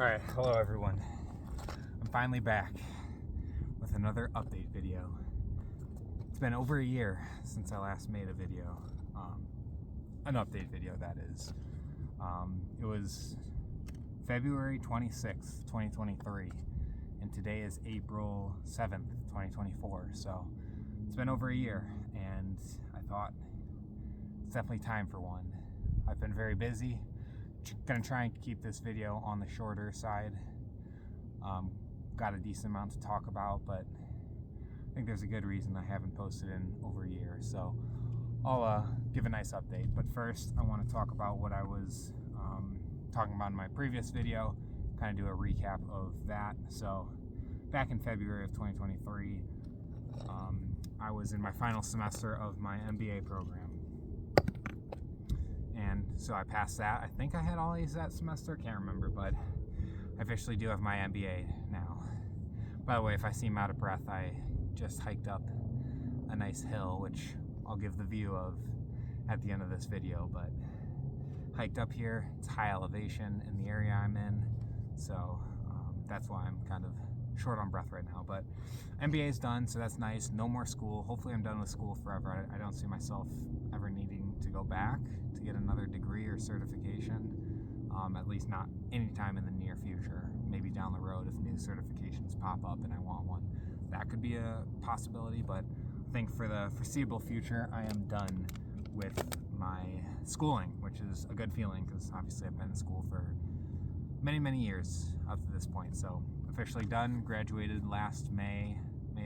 Alright, hello everyone. I'm finally back with another update video. It's been over a year since I last made a video. An update video, that is. It was February 26th, 2023, and today is April 7th, 2024. So it's been over a year, and I thought it's definitely time for one. I've been very busy. Gonna try and keep this video on the shorter side. Got a decent amount to talk about, but I think there's a good reason I haven't posted in over a year, so I'll give a nice update. But first, I want to talk about what I was talking about in my previous video, kind of do a recap of that. So back in February of 2023, I was in my final semester of my MBA program. And so I passed that. I think I had all A's that semester, can't remember, but I officially do have my MBA now. By the way, if I seem out of breath, I just hiked up a nice hill, which I'll give the view of at the end of this video, but hiked up here. It's high elevation in the area I'm in, so that's why I'm kind of short on breath right now. But MBA is done, so that's nice. No more school. Hopefully I'm done with school forever. I don't see myself ever needing to go back to get another degree or certification, at least not anytime in the near future. Maybe down the road if new certifications pop up and I want one, that could be a possibility, but I think for the foreseeable future I am done with my schooling, which is a good feeling because obviously I've been in school for many years up to this point. So officially done, graduated last May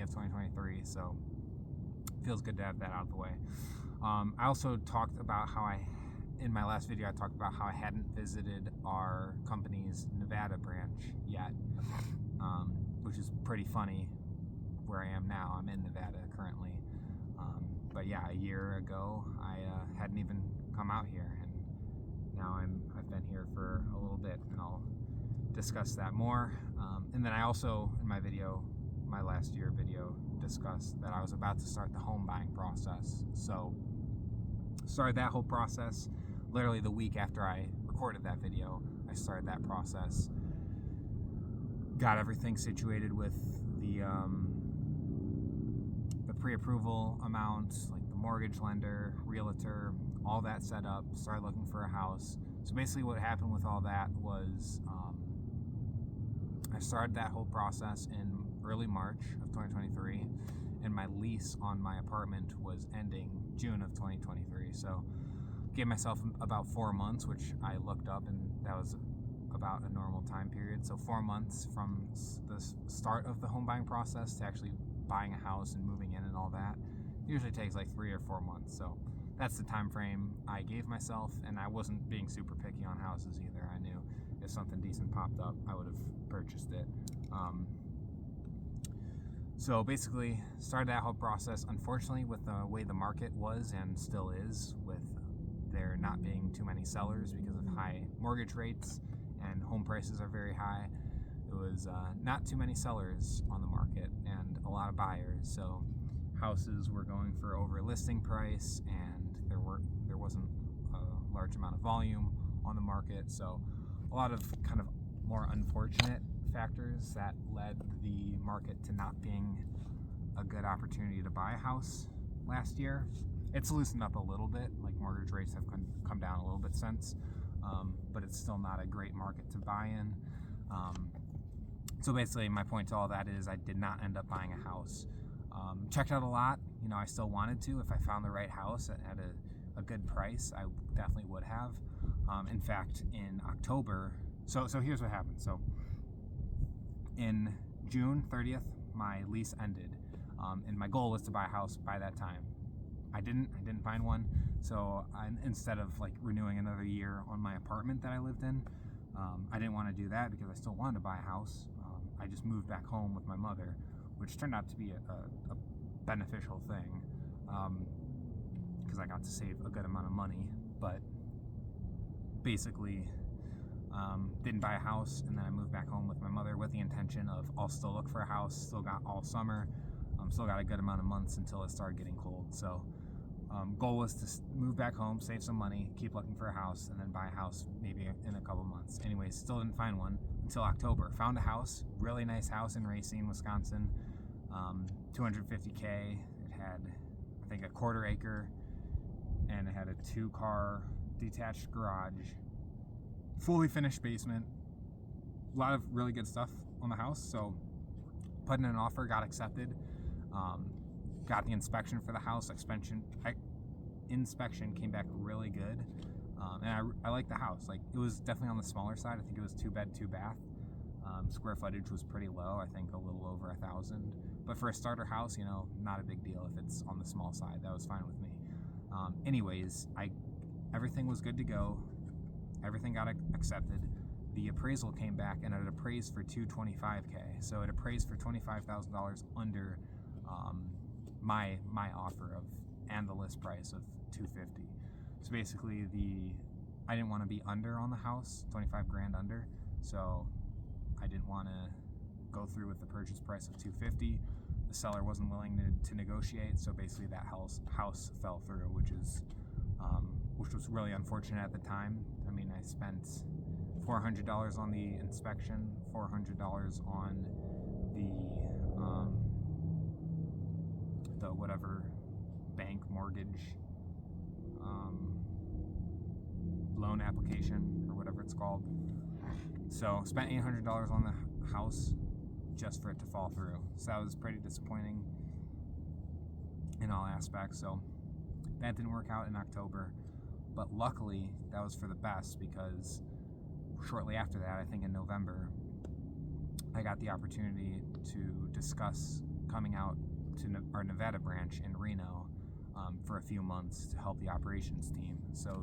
of 2023, so feels good to have that out of the way. I also talked about how in my last video I talked about how I hadn't visited our company's Nevada branch yet, which is pretty funny where I am now. I'm in Nevada currently, but yeah, a year ago I hadn't even come out here, and now I've been here for a little bit, and I'll discuss that more. And then I also, in my last year video, discussed that I was about to start the home buying process. So started that whole process literally the week after I recorded that video. I started that process, got everything situated with the pre-approval amounts, like the mortgage lender, realtor, all that set up, started looking for a house. So basically what happened with all that was I started that whole process in early March of 2023, and my lease on my apartment was ending June of 2023. So gave myself about 4 months, which I looked up, and that was about a normal time period. So 4 months from the start of the home buying process to actually buying a house and moving in and all that usually takes like 3 or 4 months. So that's the time frame I gave myself, and I wasn't being super picky on houses either. I knew if something decent popped up, I would have purchased it. So basically started that whole process. Unfortunately, with the way the market was and still is, with there not being too many sellers because of high mortgage rates and home prices are very high, it was not too many sellers on the market and a lot of buyers. So houses were going for over listing price, and there wasn't a large amount of volume on the market. So a lot of kind of more unfortunate factors that led the market to not being a good opportunity to buy a house last year. It's loosened up a little bit, like mortgage rates have come down a little bit since, but it's still not a great market to buy in. So basically my point to all that is I did not end up buying a house. Checked out a lot, I still wanted to. If I found the right house at a good price, I definitely would have. In fact, in October, so here's what happened. So in June 30th, my lease ended, and my goal was to buy a house by that time. I didn't find one, so instead of like renewing another year on my apartment that I lived in, I didn't want to do that because I still wanted to buy a house. I just moved back home with my mother, which turned out to be a beneficial thing, because I got to save a good amount of money. But basically didn't buy a house, and then I moved back home with my mother with the intention of I'll still look for a house. Still got all summer, still got a good amount of months until it started getting cold. So Goal was to move back home, save some money, keep looking for a house, and then buy a house maybe in a couple months. Anyways, still didn't find one until October. Found a house, really nice house in Racine, Wisconsin, 250K. It had, I think, a quarter acre, and it had a 2-car detached garage, fully finished basement, a lot of really good stuff on the house. So put in an offer, got accepted, got the inspection for the house. Inspection came back really good, and I like the house. Like, it was definitely on the smaller side. I think it was 2-bed, 2-bath. Square footage was pretty low, I think a little over 1,000, but for a starter house, you know, not a big deal if it's on the small side. That was fine with me. Anyways, everything was good to go. Everything got accepted. The appraisal came back, and it appraised for $225K. So it appraised for $25,000 under my offer and the list price of $250. So basically, I didn't want to be under on the house, 25 grand under. So I didn't want to go through with the purchase price of $250. The seller wasn't willing to negotiate. So basically, that house fell through, which was really unfortunate at the time. I mean, I spent $400 on the inspection, $400 on the whatever bank mortgage loan application or whatever it's called. So spent $800 on the house just for it to fall through. So that was pretty disappointing in all aspects. So that didn't work out in October, but luckily that was for the best, because shortly after that, I think in November, I got the opportunity to discuss coming out to our Nevada branch in Reno for a few months to help the operations team. So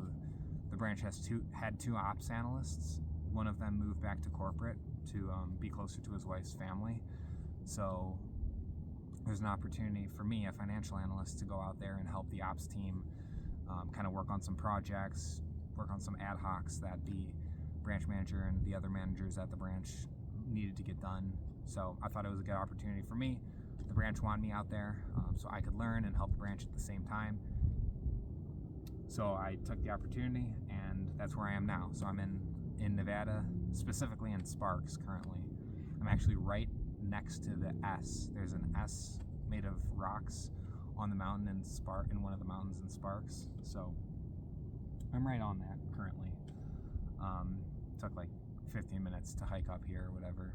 the branch had two ops analysts. One of them moved back to corporate to be closer to his wife's family. So there's an opportunity for me, a financial analyst, to go out there and help the ops team kind of work on some projects, work on some ad hocs that the branch manager and the other managers at the branch needed to get done. So I thought it was a good opportunity for me. The branch wanted me out there so I could learn and help the branch at the same time. So I took the opportunity, and that's where I am now. So I'm in Nevada, specifically in Sparks currently. I'm actually right next to the S. There's an S made of rocks on the mountain in one of the mountains in Sparks. So I'm right on that currently. Took like 15 minutes to hike up here or whatever,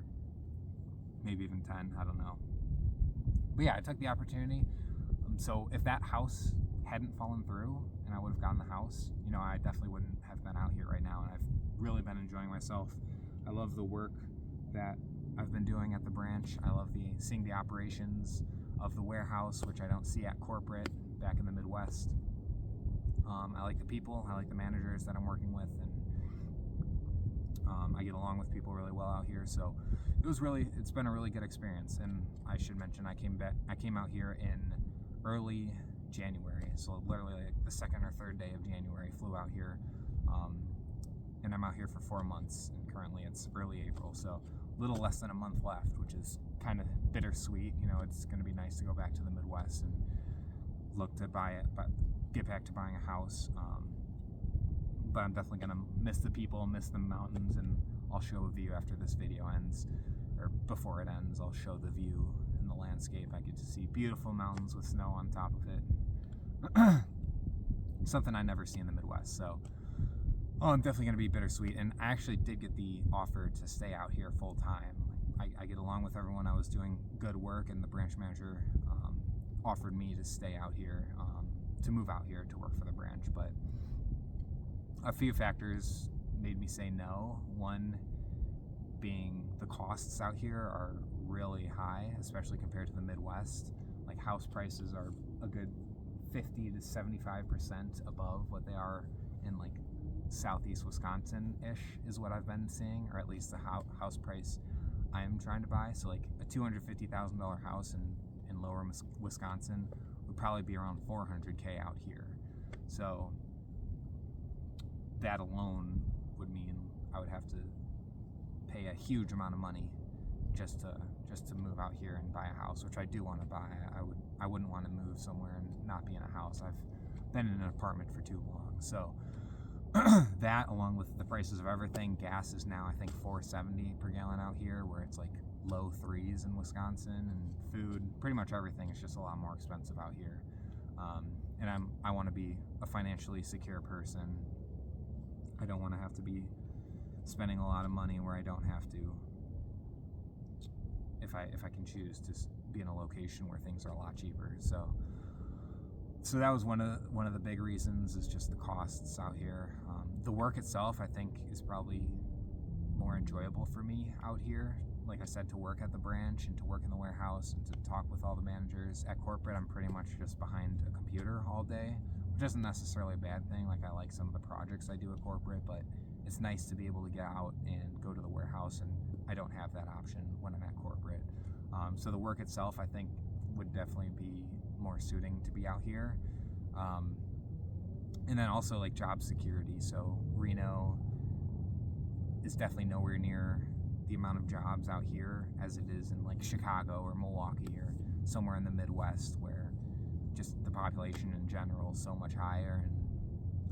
maybe even 10, I don't know. But yeah, I took the opportunity. So if that house hadn't fallen through and I would have gotten the house, you know, I definitely wouldn't have been out here right now. And I've really been enjoying myself. I love the work that I've been doing at the branch. I love seeing the operations of the warehouse, which I don't see at corporate back in the Midwest. I like the people, I like the managers that I'm working with, and I get along with people really well out here. So it's been a really good experience. And I should mention, I came out here in early January, so literally like the second or third day of January, flew out here, and I'm out here for 4 months, and currently it's early April, so a little less than a month left, which is kind of bittersweet. You know, it's going to be nice to go back to the Midwest and look to get back to buying a house. But I'm definitely going to miss the people, miss the mountains, and I'll show a view after this video ends, or before it ends. I'll show the view in the landscape. I get to see beautiful mountains with snow on top of it. Something I never see in the Midwest. So, I'm definitely going to be bittersweet. And I actually did get the offer to stay out here full time. I get along with everyone. I was doing good work, and the branch manager offered me to stay out here, to move out here to work for the branch. But a few factors made me say no. One being the costs out here are really high, especially compared to the Midwest. Like, house prices are a good 50 to 75% above what they are in like southeast Wisconsin-ish is what I've been seeing, or at least the house price I'm trying to buy. So like a $250,000 house in lower Wisconsin would probably be around $400K out here. So that alone would mean I would have to pay a huge amount of money just to move out here and buy a house, which I do want to buy. I wouldn't want to move somewhere and not be in a house. I've been in an apartment for too long. So that, along with the prices of everything, gas is now I think $4.70 per gallon out here, where it's like low threes in Wisconsin, and food, pretty much everything is just a lot more expensive out here. And I want to be a financially secure person. I don't want to have to be spending a lot of money where I don't have to. If I can choose to be in a location where things are a lot cheaper. So that was one of the big reasons, is just the costs out here. The work itself, I think, is probably more enjoyable for me out here. Like I said, to work at the branch and to work in the warehouse and to talk with all the managers. At corporate, I'm pretty much just behind a computer all day, which isn't necessarily a bad thing. Like, I like some of the projects I do at corporate, but it's nice to be able to get out and go to the warehouse, and I don't have that option when I'm at corporate. So the work itself, I think, would definitely be more suiting to be out here. And then also, like, job security. So Reno is definitely nowhere near the amount of jobs out here as it is in like Chicago or Milwaukee or somewhere in the Midwest, where just the population in general is so much higher,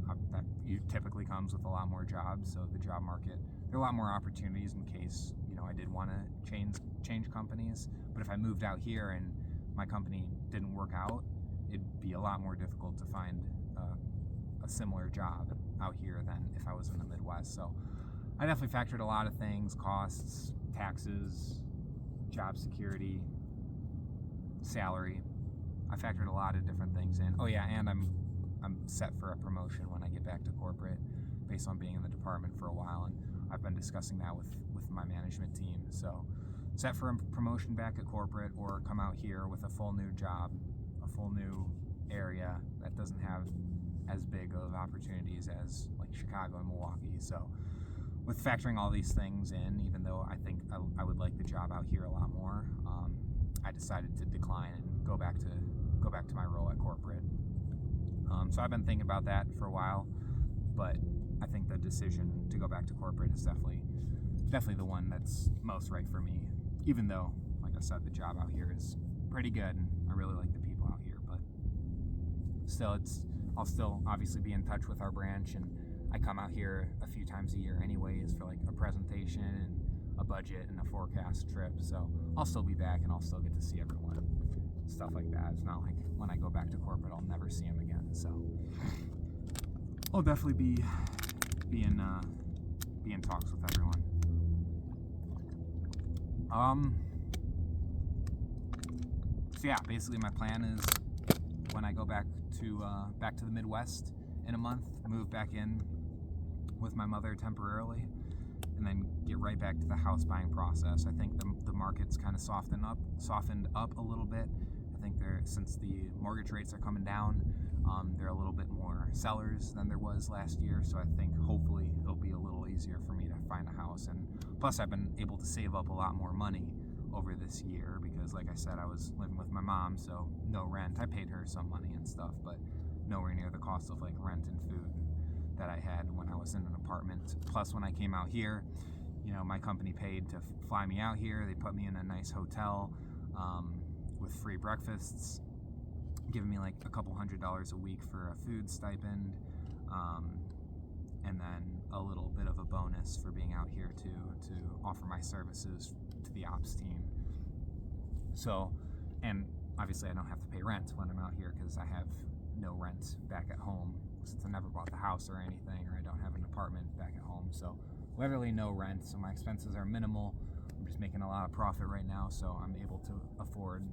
and that typically comes with a lot more jobs. So the job market, there are a lot more opportunities in case, you know, I did want to change companies. But if I moved out here and my company didn't work out, it'd be a lot more difficult to find a similar job out here than if I was in the Midwest. So I definitely factored a lot of things: costs, taxes, job security, salary. I factored a lot of different things in. Oh yeah, and I'm set for a promotion when I get back to corporate, based on being in the department for a while, and I've been discussing that with my management team. So set for a promotion back at corporate, or come out here with a full new job, a full new area that doesn't have as big of opportunities as like Chicago and Milwaukee. So with factoring all these things in, even though I think I would like the job out here a lot more, I decided to decline and go back to my role at corporate. So I've been thinking about that for a while, but I think the decision to go back to corporate is definitely the one that's most right for me. Even though, like I said, the job out here is pretty good, and I really like the people out here. But still, I'll still obviously be in touch with our branch, and I come out here a few times a year anyways for like a presentation and a budget and a forecast trip. So I'll still be back, and I'll still get to see everyone, stuff like that. It's not like when I go back to corporate I'll never see them again. So I'll definitely be in talks with everyone. So yeah, basically my plan is, when I go back to the Midwest in a month, move back in with my mother temporarily, and then get right back to the house buying process. I think the market's kind of softened up a little bit. I think since the mortgage rates are coming down, there are a little bit more sellers than there was last year. So I think hopefully it'll be a little easier for me to find a house. And plus, I've been able to save up a lot more money over this year, because like I said, I was living with my mom, so no rent. I paid her some money and stuff, but nowhere near the cost of like rent and food that I had when I was in an apartment. Plus, when I came out here, you know, my company paid to fly me out here. They put me in a nice hotel with free breakfasts, giving me like a couple $100s a week for a food stipend, and then a little bit of a bonus for being out here to offer my services to the ops team. So, and obviously I don't have to pay rent when I'm out here, because I have no rent back at home, since I never bought the house or anything, or I don't have an apartment back at home. So literally no rent, so my expenses are minimal. I'm just making a lot of profit right now, so I'm able to afford,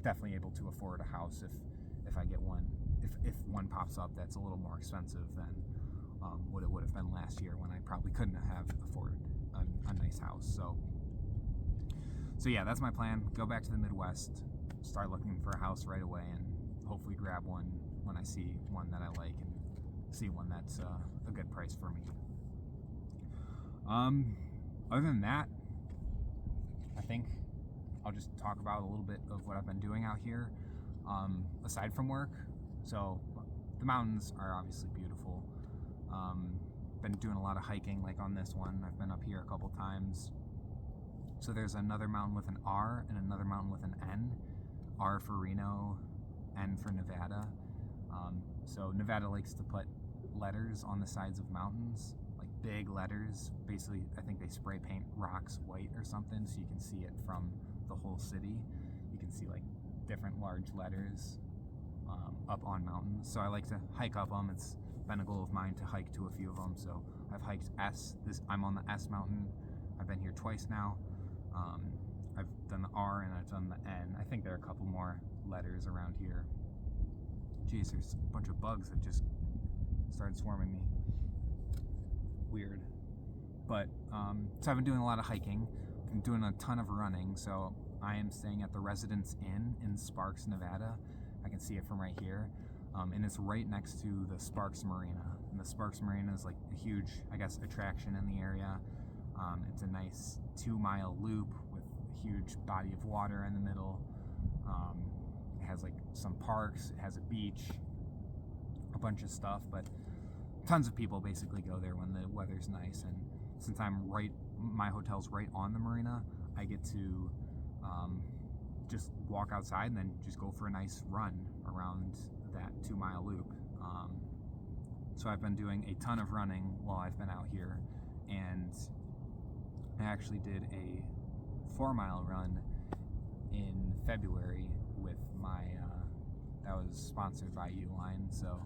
definitely able to afford a house if I get one, if one pops up that's a little more expensive than what it would have been last year, when I probably couldn't have afforded a nice house. So yeah, that's my plan. Go back to the Midwest, start looking for a house right away, and hopefully grab one when I see one that I like, and see one that's a good price for me. Other than that, I think I'll just talk about a little bit of what I've been doing out here, aside from work. So the mountains are obviously beautiful. Been doing a lot of hiking, like on this one. I've been up here a couple times. So there's another mountain with an R and another mountain with an N. R for Reno, N for Nevada. So Nevada likes to put letters on the sides of mountains, like big letters. Basically, I think they spray paint rocks white or something, so you can see it from the whole city. You can see like different large letters up on mountains. So I like to hike up them. It's been a goal of mine to hike to a few of them. So I've hiked I'm on the S mountain. I've been here twice now. I've done the R and I've done the N. I think there are a couple more letters around here. Jeez, there's a bunch of bugs that just started swarming me. Weird. But, so I've been doing a lot of hiking. I'm doing a ton of running. So I am staying at the Residence Inn in Sparks, Nevada. I can see it from right here. And it's right next to the Sparks Marina. And the Sparks Marina is like a huge, I guess, attraction in the area. It's a nice 2-mile loop with a huge body of water in the middle. It has like some parks, it has a beach, a bunch of stuff, but tons of people basically go there when the weather's nice. And since my hotel's right on the marina, I get to just walk outside and then just go for a nice run around that 2-mile loop. So I've been doing a ton of running while I've been out here, and I actually did a 4-mile run in February with that was sponsored by Uline, so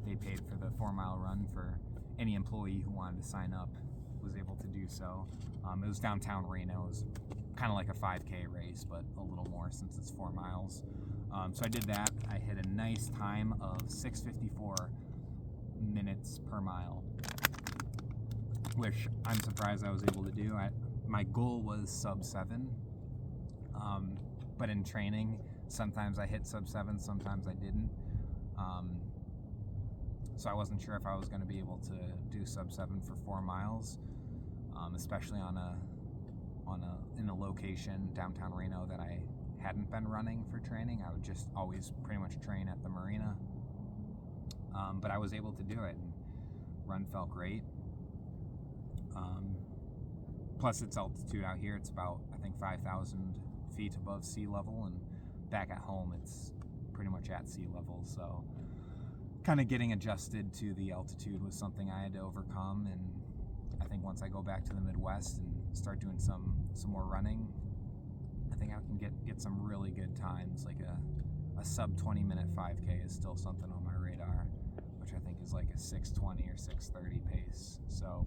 they paid for the 4-mile run for any employee who wanted to sign up was able to do so. It was downtown Reno. It was kind of like a 5K race, but a little more since it's 4 miles. So I did that. I hit a nice time of 6:54 minutes per mile, which I'm surprised I was able to do. My goal was sub 7, but in training, sometimes I hit sub 7, sometimes I didn't. So I wasn't sure if I was going to be able to do sub 7 for 4 miles, especially in a location downtown Reno that I hadn't been running for training. I would just always pretty much train at the marina. But I was able to do it, and run felt great. Plus its altitude out here, it's about, I think, 5,000 feet above sea level, and back at home it's pretty much at sea level, so kind of getting adjusted to the altitude was something I had to overcome. And I think once I go back to the Midwest and start doing some more running, I think I can get some really good times. Like a sub 20-minute 5K is still something on my radar, which I think is like a 6:20 or 6:30 pace. So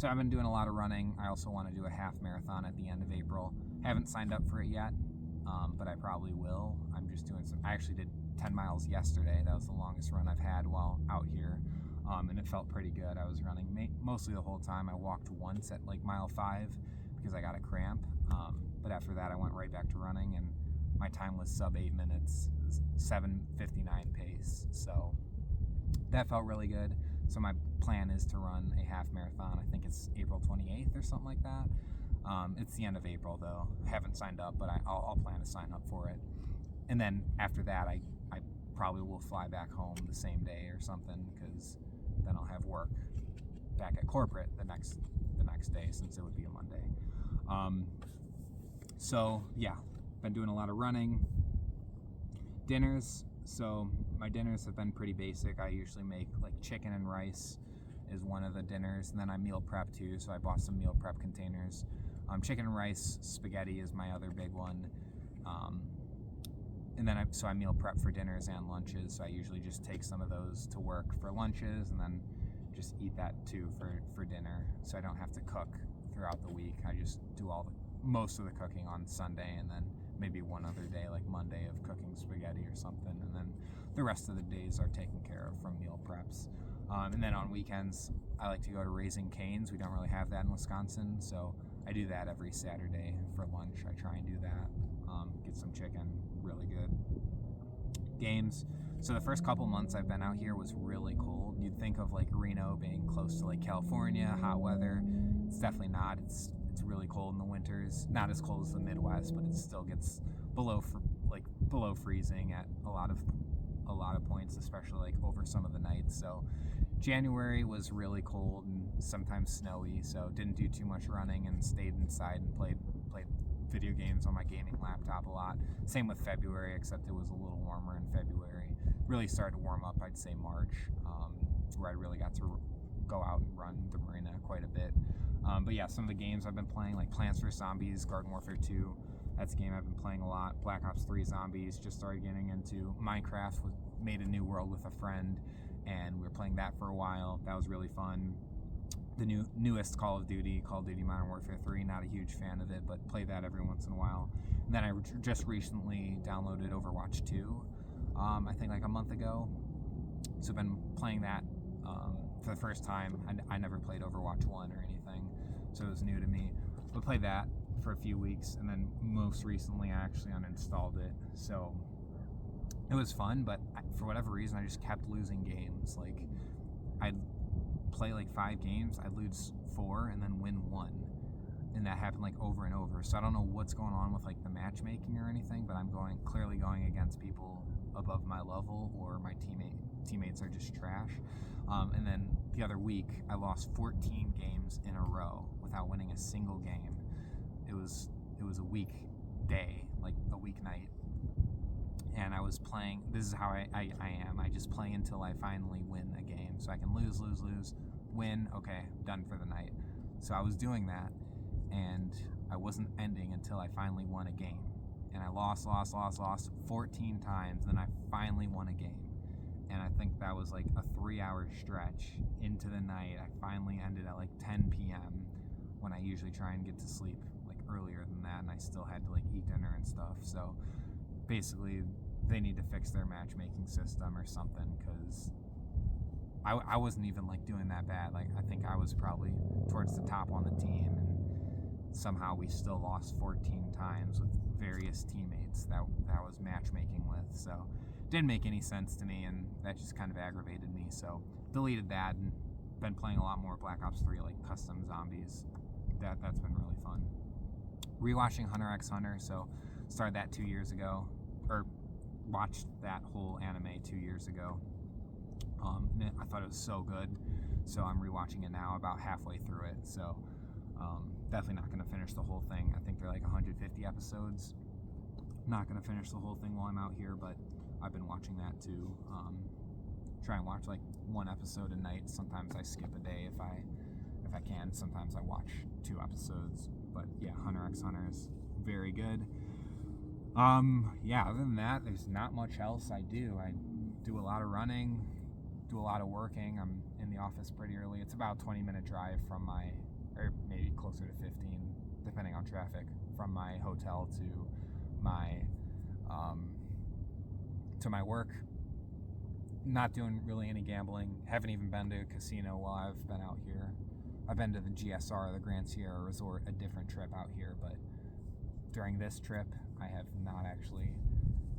I've been doing a lot of running. I also want to do a half marathon at the end of April. Haven't signed up for it yet, but I probably will. I'm just doing I actually did 10 miles yesterday. That was the longest run I've had while out here, and it felt pretty good. I was running mostly the whole time. I walked once at like mile 5 because I got a cramp, but after that I went right back to running, and my time was sub 8 minutes. It was 7:59 pace, so that felt really good. So my plan is to run a half marathon. I think it's April 28th or something like that. It's the end of April though. I haven't signed up, but I'll plan to sign up for it. And then after that, I probably will fly back home the same day or something, because then I'll have work back at corporate the next day, since it would be a Monday. So yeah, been doing a lot of running. Dinners. So my dinners have been pretty basic. I usually make like chicken and rice is one of the dinners, and then I meal prep too. So I bought some meal prep containers. Chicken and rice, spaghetti is my other big one. And then I meal prep for dinners and lunches. So I usually just take some of those to work for lunches, and then just eat that too for dinner. So I don't have to cook throughout the week. I just do most of the cooking on Sunday, and then maybe one other day, like Monday, of cooking spaghetti or something, and then the rest of the days are taken care of from meal preps. And then on weekends, I like to go to Raising Cane's. We don't really have that in Wisconsin, so I do that every Saturday for lunch. I try and do that, get some chicken, really good. Games. So the first couple months I've been out here was really cold. You'd think of like Reno being close to like California, hot weather. It's definitely not. It's really cold in the winters. Not as cold as the Midwest, but it still gets below freezing at a lot of points, especially like over some of the nights. So January was really cold and sometimes snowy, so didn't do too much running and stayed inside and played video games on my gaming laptop a lot. Same with February, except it was a little warmer in February. really started to warm up, I'd say March, where I really got to go out and run the marina quite a bit. But yeah, some of the games I've been playing, like Plants vs. Zombies, Garden Warfare 2, that's a game I've been playing a lot. Black Ops 3 Zombies, just started getting into. Minecraft, made a new world with a friend, and we were playing that for a while. That was really fun. The newest Call of Duty Modern Warfare 3, not a huge fan of it, but play that every once in a while. And then I just recently downloaded Overwatch 2, I think like a month ago. So I've been playing that for the first time. I never played Overwatch 1 or anything, so it was new to me. But played that for a few weeks, and then most recently I actually uninstalled it. So it was fun, but for whatever reason I just kept losing games. Like, I'd play like 5 games, I'd lose 4 and then win 1, and that happened like over and over. So I don't know what's going on with like the matchmaking or anything, but I'm clearly going against people above my level, or my teammates are just trash. And then the other week I lost 14 games in a row without winning a single game. It was a weekday, like a weeknight, and I was playing. This is how I am. I just play until I finally win a game, so I can lose, win. Okay, done for the night. So I was doing that, and I wasn't ending until I finally won a game. And I lost 14 times. Then I finally won a game, and I think that was like a 3-hour stretch into the night. I finally ended at like 10 p.m. when I usually try and get to sleep like earlier than that, and I still had to like eat dinner and stuff. So basically they need to fix their matchmaking system or something, because I wasn't even like doing that bad. Like, I think I was probably towards the top on the team, and somehow we still lost 14 times with various teammates that I was matchmaking with. So it didn't make any sense to me, and that just kind of aggravated me. So deleted that and been playing a lot more Black Ops 3, like custom zombies. That's been really fun. Rewatching Hunter x Hunter, so started that 2 years ago, or watched that whole anime 2 years ago. And I thought it was so good, so I'm rewatching it now, about halfway through it. So definitely not going to finish the whole thing. I think they're like 150 episodes. Not going to finish the whole thing while I'm out here, but I've been watching that too. Try and watch like 1 episode a night. Sometimes I skip a day if I can. Sometimes I watch 2 episodes. But yeah, Hunter x Hunter is very good. Yeah, other than that, there's not much else I do. I do a lot of running, do a lot of working. I'm in the office pretty early. It's about a 20-minute drive from or maybe closer to 15, depending on traffic, from my hotel to my work. Not doing really any gambling. Haven't even been to a casino while I've been out here. I've been to the GSR, the Grand Sierra Resort, a different trip out here, but during this trip, I have not actually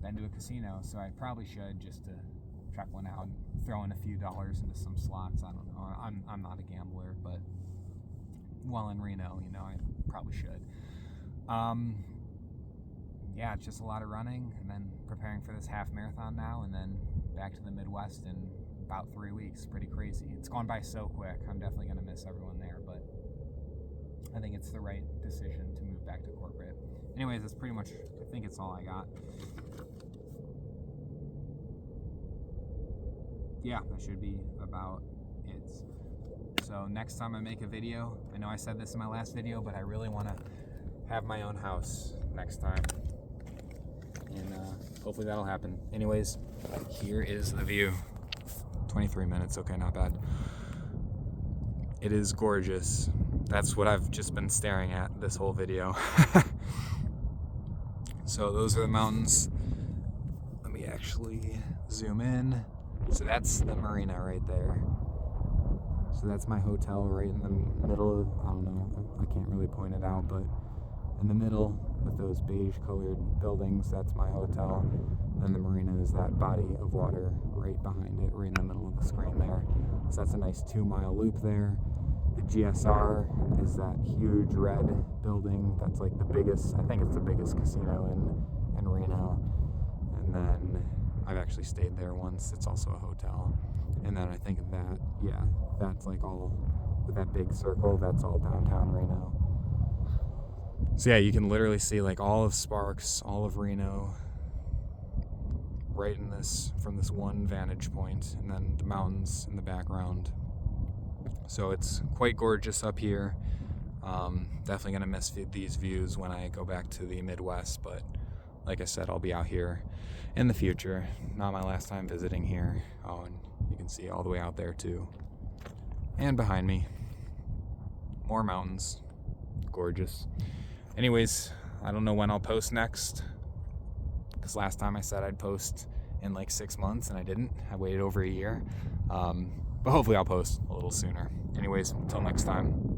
been to a casino, so I probably should, just to check one out and throw in a few dollars into some slots. I don't know. I'm not a gambler, but while in Reno, I probably should. Yeah, it's just a lot of running, and then preparing for this half marathon now, and then back to the Midwest in about 3 weeks. Pretty crazy. It's gone by so quick. I'm definitely going to miss everyone there, but I think it's the right decision to move back to corporate. Anyways, that's pretty much, I think it's all I got. Yeah, that should be about it. So next time I make a video, I know I said this in my last video, but I really want to have my own house next time. And hopefully that'll happen. Anyways, here is the view. 23 minutes, okay, not bad. It is gorgeous. That's what I've just been staring at this whole video. So those are the mountains. Let me actually zoom in. So that's the marina right there. So that's my hotel right in the middle of, I don't know, I can't really point it out, but in the middle with those beige colored buildings, that's my hotel. Then the marina is that body of water right behind it, right in the middle of the screen there. So that's a nice 2-mile loop there. The GSR is that huge red building that's like the biggest, I think it's the biggest casino in Reno. And then I've actually stayed there once. It's also a hotel. And then I think that, yeah, that's like all, with that big circle, that's all downtown Reno. So yeah, you can literally see like all of Sparks, all of Reno, right in this, from this one vantage point, and then the mountains in the background. So it's quite gorgeous up here. Definitely gonna miss these views when I go back to the Midwest, but like I said, I'll be out here in the future. Not my last time visiting here. Oh, and you can see all the way out there too. And behind me, more mountains. Gorgeous. Anyways, I don't know when I'll post next, because last time I said I'd post in like 6 months and I didn't. I waited over a year. But hopefully I'll post a little sooner. Anyways, until next time.